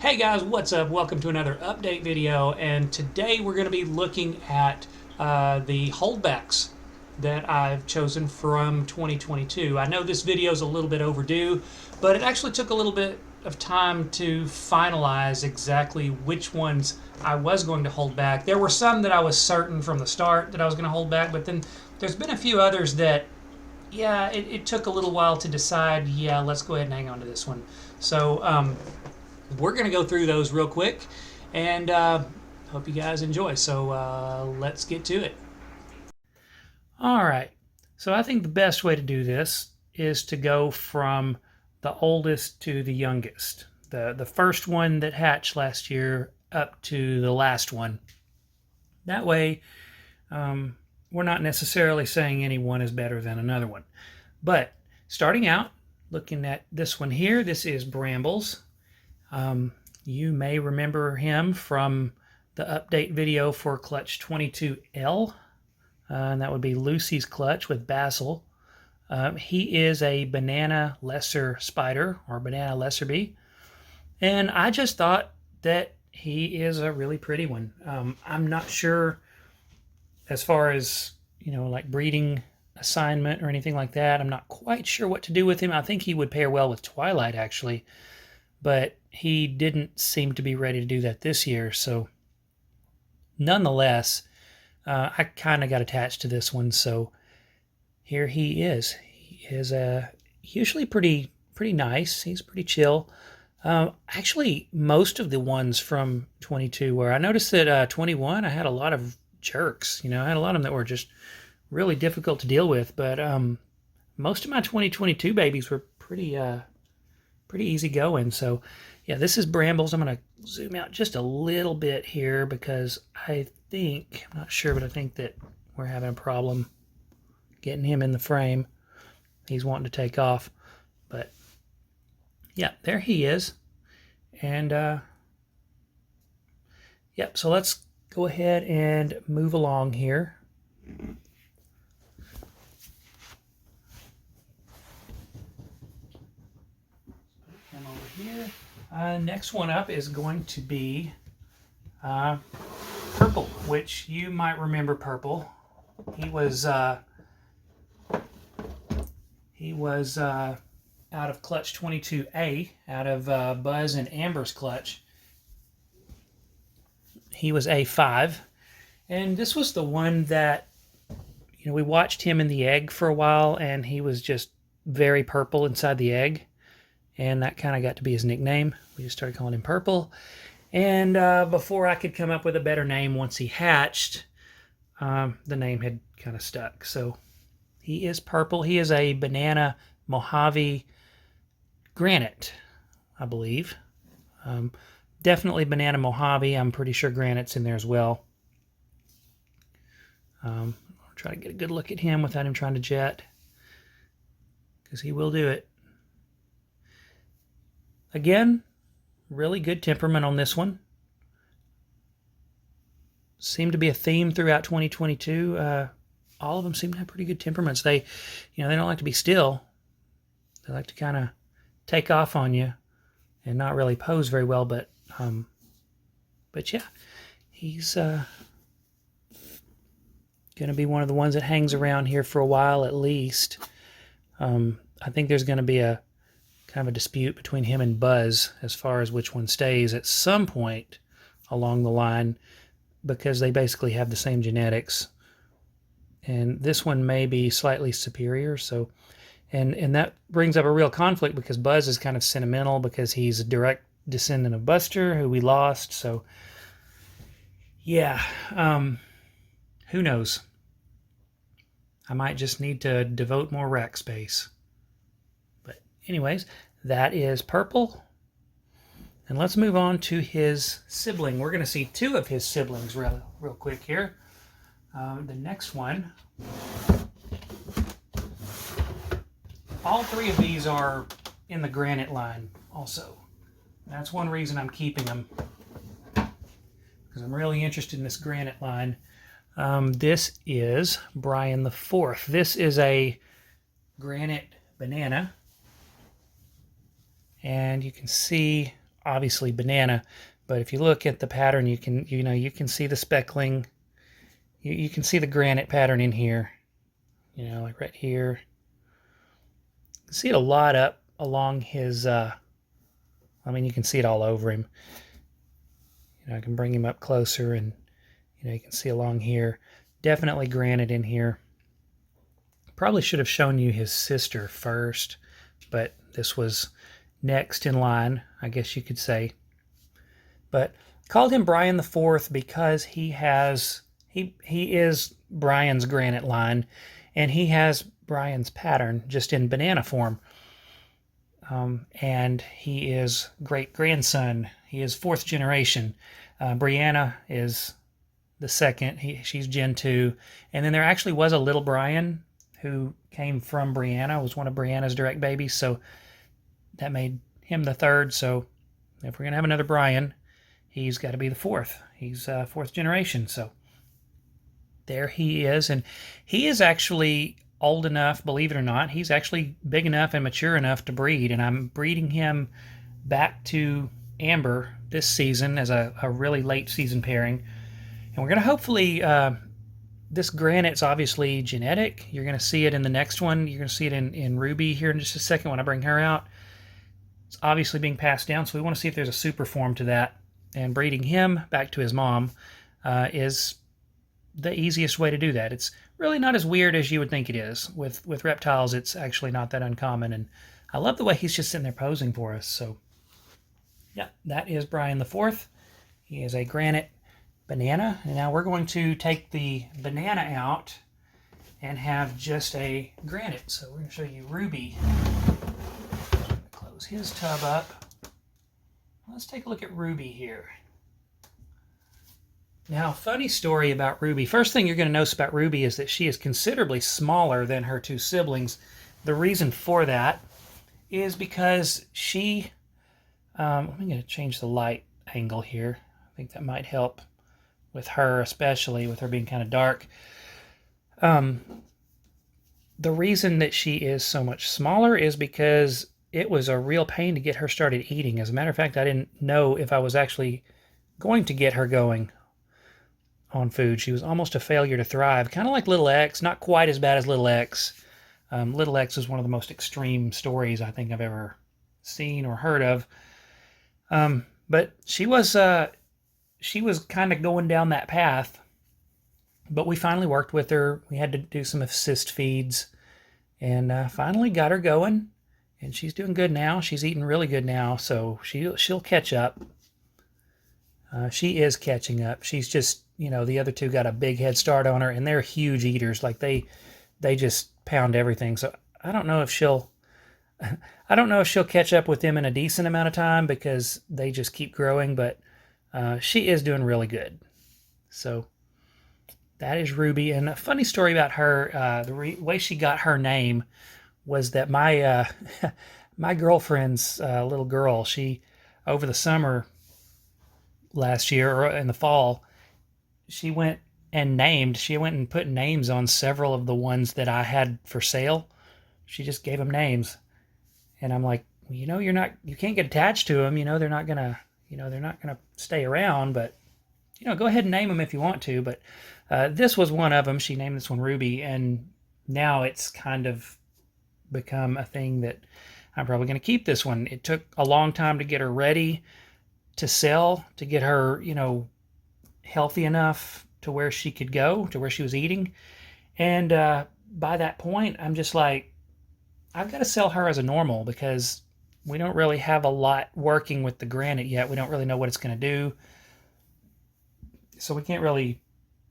Hey guys, what's up? Welcome to another update video, and today we're going to be looking at the holdbacks that I've chosen from 2022. I know this video is a little bit overdue, but it actually took a little bit of time to finalize exactly which ones I was going to hold back. There were some that I was certain from the start that I was going to hold back, but then there's been a few others that, yeah, it took a little while to decide, yeah, let's go ahead and hang on to this one. So, we're going to go through those real quick, and hope you guys enjoy. So let's get to it. All right. So I think the best way to do this is to go from the oldest to the youngest. The first one that hatched last year up to the last one. That way, we're not necessarily saying any one is better than another one. But starting out, looking at this one here, this is Brambles. You may remember him from the update video for clutch 22L, and that would be Lucy's clutch with Basil. He is a banana lesser spider, or banana lesser bee, and I just thought that he is a really pretty one. I'm not sure as far as, like breeding assignment or anything like that. I'm not quite sure what to do with him. I think he would pair well with Twilight, actually, but he didn't seem to be ready to do that this year. So nonetheless, I kind of got attached to this one. So here he is. He is usually pretty nice. He's pretty chill. Actually, most of the ones from 22 were. I noticed that 21, I had a lot of jerks. I had a lot of them that were just really difficult to deal with. But most of my 2022 babies were pretty easy going. So yeah, this is Brambles. I'm going to zoom out just a little bit here because I'm not sure, but I think that we're having a problem getting him in the frame. He's wanting to take off, but yeah, there he is. And yep, so let's go ahead and move along here. Here. Next one up is going to be Purple, which you might remember Purple. He was out of clutch 22A, out of Buzz and Amber's clutch. He was A5, and this was the one that, we watched him in the egg for a while, and he was just very purple inside the egg. And that kind of got to be his nickname. We just started calling him Purple. And before I could come up with a better name once he hatched, the name had kind of stuck. So he is Purple. He is a banana Mojave granite, I believe. Definitely banana Mojave. I'm pretty sure granite's in there as well. I'll try to get a good look at him without him trying to jet, because he will do it. Again, really good temperament on this one. Seemed to be a theme throughout 2022. All of them seem to have pretty good temperaments. They don't like to be still. They like to kind of take off on you and not really pose very well. But yeah, he's going to be one of the ones that hangs around here for a while at least. I think there's going to be a kind of a dispute between him and Buzz as far as which one stays at some point along the line, because they basically have the same genetics, and this one may be slightly superior. So and that brings up a real conflict, because Buzz is kind of sentimental because he's a direct descendant of Buster, who we lost. So yeah, who knows? I might just need to devote more rack space. Anyways, that is Purple. And let's move on to his sibling. We're going to see two of his siblings real quick here. The next one, all three of these are in the granite line also. That's one reason I'm keeping them, because I'm really interested in this granite line. This is Brian the Fourth. This is a granite banana. And you can see obviously banana, but if you look at the pattern, you can see the speckling. You can see the granite pattern in here, like right here. You can see it a lot up along his, I mean, you can see it all over him. I can bring him up closer, and, you can see along here. Definitely granite in here. Probably should have shown you his sister first, but this was next in line, I guess you could say. But called him Brian the Fourth because he is Brian's granite line, and he has Brian's pattern just in banana form. And he is great grandson. He is fourth generation. Brianna is the second. She's Gen 2. And then there actually was a little Brian who came from Brianna, was one of Brianna's direct babies. So that made him the third. So if we're going to have another Brian, he's got to be the fourth. He's fourth generation. So there he is. And he is actually old enough, believe it or not. He's actually big enough and mature enough to breed. And I'm breeding him back to Amber this season as a really late season pairing. And we're going to hopefully, this granite's obviously genetic. You're going to see it in the next one. You're going to see it in Ruby here in just a second when I bring her out. It's obviously being passed down, so we want to see if there's a super form to that. And breeding him back to his mom is the easiest way to do that. It's really not as weird as you would think it is. With reptiles, it's actually not that uncommon. And I love the way he's just sitting there posing for us. So, yeah, that is Brian the Fourth. He is a granite banana. And now we're going to take the banana out and have just a granite. So we're going to show you Ruby. Close his tub up. Let's take a look at Ruby here. Now, funny story about Ruby. First thing you're going to notice about Ruby is that she is considerably smaller than her two siblings. The reason for that is because she... I'm going to change the light angle here. I think that might help with her, especially with her being kind of dark. The reason that she is so much smaller is because it was a real pain to get her started eating. As a matter of fact, I didn't know if I was actually going to get her going on food. She was almost a failure to thrive, kind of like Little X, not quite as bad as Little X. Little X is one of the most extreme stories I think I've ever seen or heard of. But she was kind of going down that path, but we finally worked with her. We had to do some assist feeds, and finally got her going, and she's doing good now. She's eating really good now, so she'll catch up. She is catching up. She's just, the other two got a big head start on her, and they're huge eaters. Like they just pound everything. So I don't know if she'll catch up with them in a decent amount of time because they just keep growing, but she is doing really good. So that is Ruby. And a funny story about her, the way she got her name was that my my girlfriend's little girl, she, over the summer last year, or in the fall, she went and put names on several of the ones that I had for sale. She just gave them names. And I'm like, you can't get attached to them. They're not gonna stay around, but, go ahead and name them if you want to. But this was one of them. She named this one Ruby, and now it's kind of become a thing that I'm probably going to keep this one. It took a long time to get her ready to sell, to get her, healthy enough to where she could go, to where she was eating. And by that point, I'm just like, I've got to sell her as a normal because we don't really have a lot working with the granite yet. We don't really know what it's going to do. So we can't really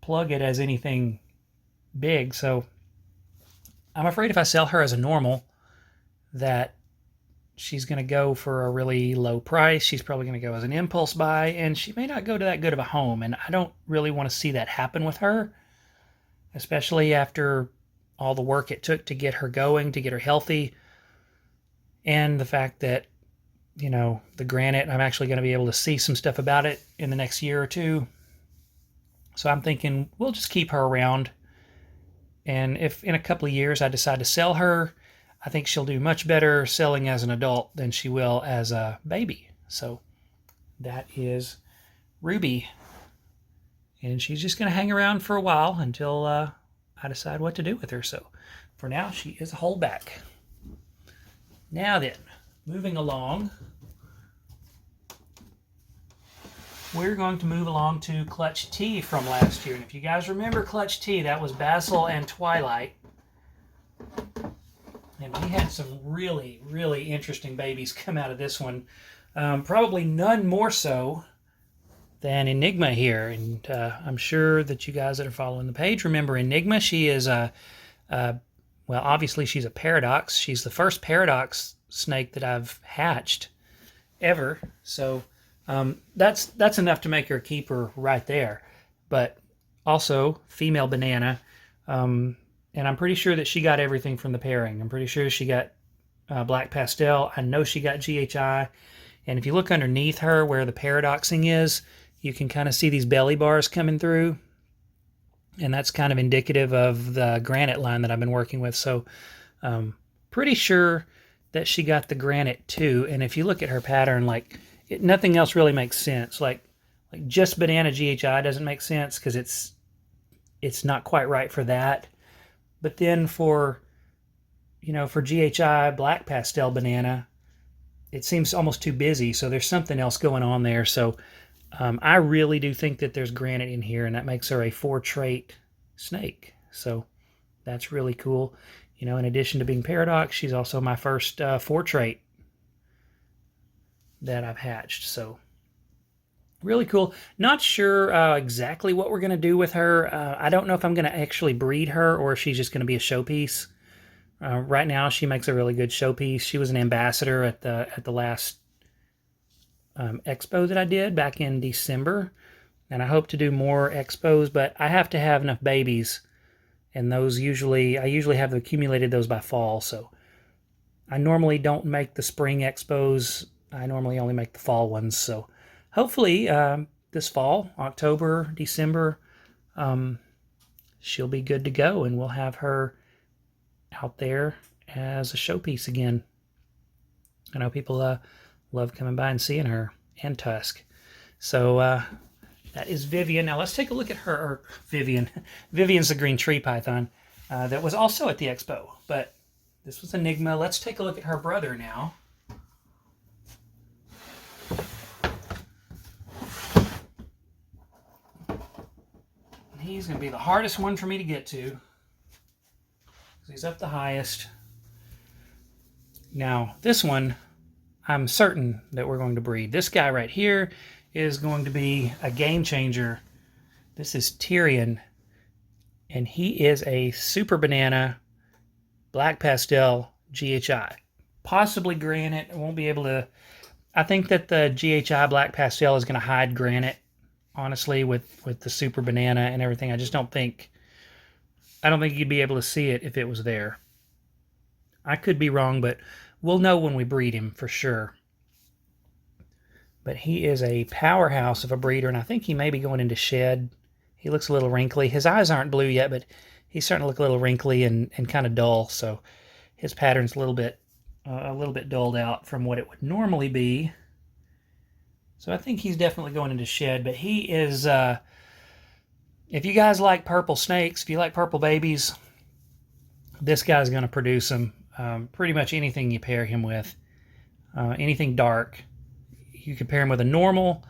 plug it as anything big. So I'm afraid if I sell her as a normal, that she's going to go for a really low price. She's probably going to go as an impulse buy, and she may not go to that good of a home. And I don't really want to see that happen with her, especially after all the work it took to get her going, to get her healthy, and the fact that, the granite, I'm actually going to be able to see some stuff about it in the next year or two. So I'm thinking we'll just keep her around. And if in a couple of years I decide to sell her, I think she'll do much better selling as an adult than she will as a baby. So that is Ruby. And she's just going to hang around for a while until I decide what to do with her. So for now, she is a holdback. Now then, moving along, we're going to move along to Clutch T from last year. And if you guys remember Clutch T, that was Basil and Twilight. And we had some really, really interesting babies come out of this one. Probably none more so than Enigma here. And I'm sure that you guys that are following the page remember Enigma. She is well, obviously she's a paradox. She's the first paradox snake that I've hatched ever. So that's enough to make her a keeper right there. But also female banana. And I'm pretty sure that she got everything from the pairing. I'm pretty sure she got black pastel. I know she got GHI. And if you look underneath her where the paradoxing is, you can kind of see these belly bars coming through. And that's kind of indicative of the granite line that I've been working with. So pretty sure that she got the granite too. And if you look at her pattern, like nothing else really makes sense. Like just banana GHI doesn't make sense because it's not quite right for that. But then for GHI black pastel banana, it seems almost too busy. So there's something else going on there. So I really do think that there's granite in here, and that makes her a 4-trait snake. So that's really cool. In addition to being paradox, she's also my first 4-trait that I've hatched. So really cool. Not sure exactly what we're going to do with her. I don't know if I'm going to actually breed her or if she's just going to be a showpiece. Right now, she makes a really good showpiece. She was an ambassador at the last expo that I did back in December, and I hope to do more expos, but I have to have enough babies, and I usually have accumulated those by fall. So I normally don't make the spring expos. I normally only make the fall ones. So hopefully this fall, October, December, she'll be good to go, and we'll have her out there as a showpiece again. I know people love coming by and seeing her, and Tusk. So that is Vivian. Now let's take a look at her. Vivian. Vivian's the green tree python that was also at the expo, but this was Enigma. Let's take a look at her brother now. He's going to be the hardest one for me to get to. He's up the highest. Now, this one, I'm certain that we're going to breed. This guy right here is going to be a game changer. This is Tyrion, and he is a super banana black pastel GHI. Possibly granite. I won't be able to... I think that the GHI black pastel is going to hide granite, honestly, with the super banana and everything. I don't think you'd be able to see it if it was there. I could be wrong, but we'll know when we breed him for sure. But he is a powerhouse of a breeder, and I think he may be going into shed. He looks a little wrinkly. His eyes aren't blue yet, but he's starting to look a little wrinkly and kind of dull. So his pattern's a little bit dulled out from what it would normally be. So I think he's definitely going into shed. But he is, if you guys like purple snakes, if you like purple babies, this guy's going to produce them. Pretty much anything you pair him with. Anything dark. You could pair him with a normal.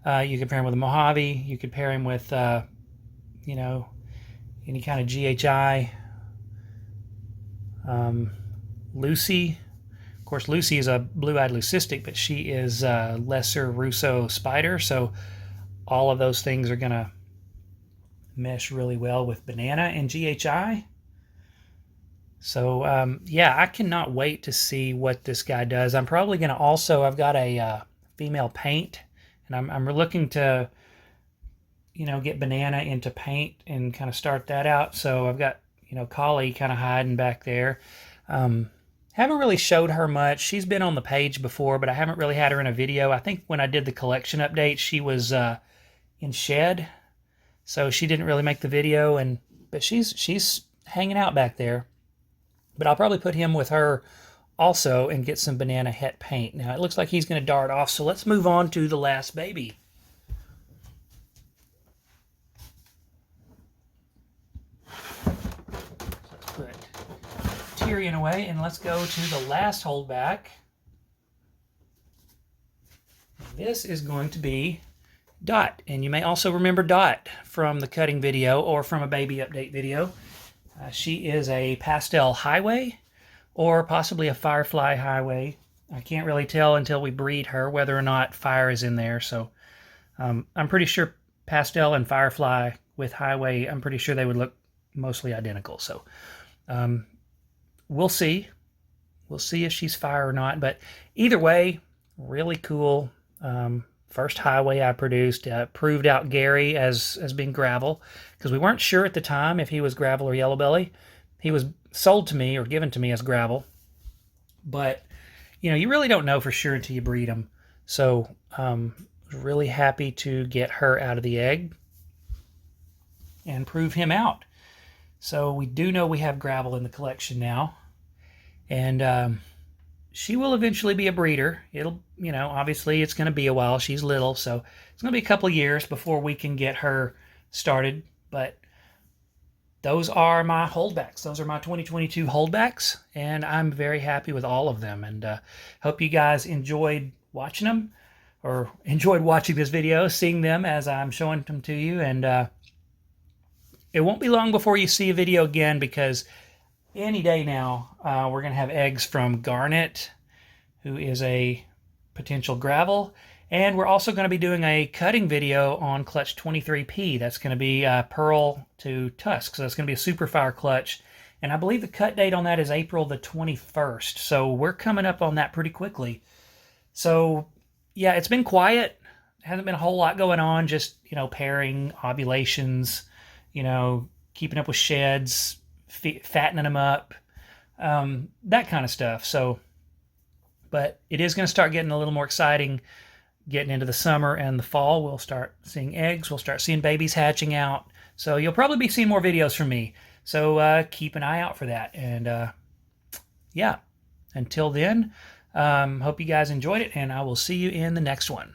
You could pair him with a Mojave. You could pair him with, any kind of GHI. Lucy. Of course, Lucy is a blue-eyed leucistic, but she is a lesser Russo spider, so all of those things are going to mesh really well with banana and GHI. So, yeah, I cannot wait to see what this guy does. I'm probably going to also, I've got a female paint, and I'm looking to, get banana into paint and kind of start that out. So I've got, Collie kind of hiding back there. Haven't really showed her much. She's been on the page before, but I haven't really had her in a video. I think when I did the collection update, she was in shed, so she didn't really make the video. But she's hanging out back there. But I'll probably put him with her also and get some banana het paint. Now it looks like he's going to dart off, so let's move on to the last baby. Let's put Tyrion away and let's go to the last holdback. This is going to be Dot, and you may also remember Dot from the cutting video or from a baby update video. She is a pastel highway or possibly a firefly highway. I can't really tell until we breed her whether or not fire is in there. So I'm pretty sure pastel and firefly with highway, I'm pretty sure they would look mostly identical. So we'll see. We'll see if she's fire or not. But either way, really cool. First highway I produced. Proved out Gary as being gravel because we weren't sure at the time if he was gravel or yellow belly. He was sold to me or given to me as gravel, but you know, you really don't know for sure until you breed them. So was really happy to get her out of the egg and prove him out. So we do know we have gravel in the collection now, and she will eventually be a breeder. It'll, you know, obviously it's going to be a while. She's little, so it's going to be a couple of years before we can get her started. But those are my holdbacks. Those are my 2022 holdbacks, and I'm very happy with all of them. And hope you guys enjoyed watching them, or enjoyed watching this video, seeing them as I'm showing them to you. And it won't be long before you see a video again, because any day now we're going to have eggs from Garnet, who is a potential gravel. And we're also going to be doing a cutting video on clutch 23P. That's going to be pearl to tusk. So that's going to be a super fire clutch. And I believe the cut date on that is April the 21st. So we're coming up on that pretty quickly. So yeah, it's been quiet. Hasn't been a whole lot going on. Just, you know, pairing, ovulations, you know, keeping up with sheds, fattening them up, that kind of stuff. So, but it is going to start getting a little more exciting. Getting into the summer and the fall, we'll start seeing eggs. We'll start seeing babies hatching out. So you'll probably be seeing more videos from me. So keep an eye out for that. And yeah, until then, hope you guys enjoyed it, and I will see you in the next one.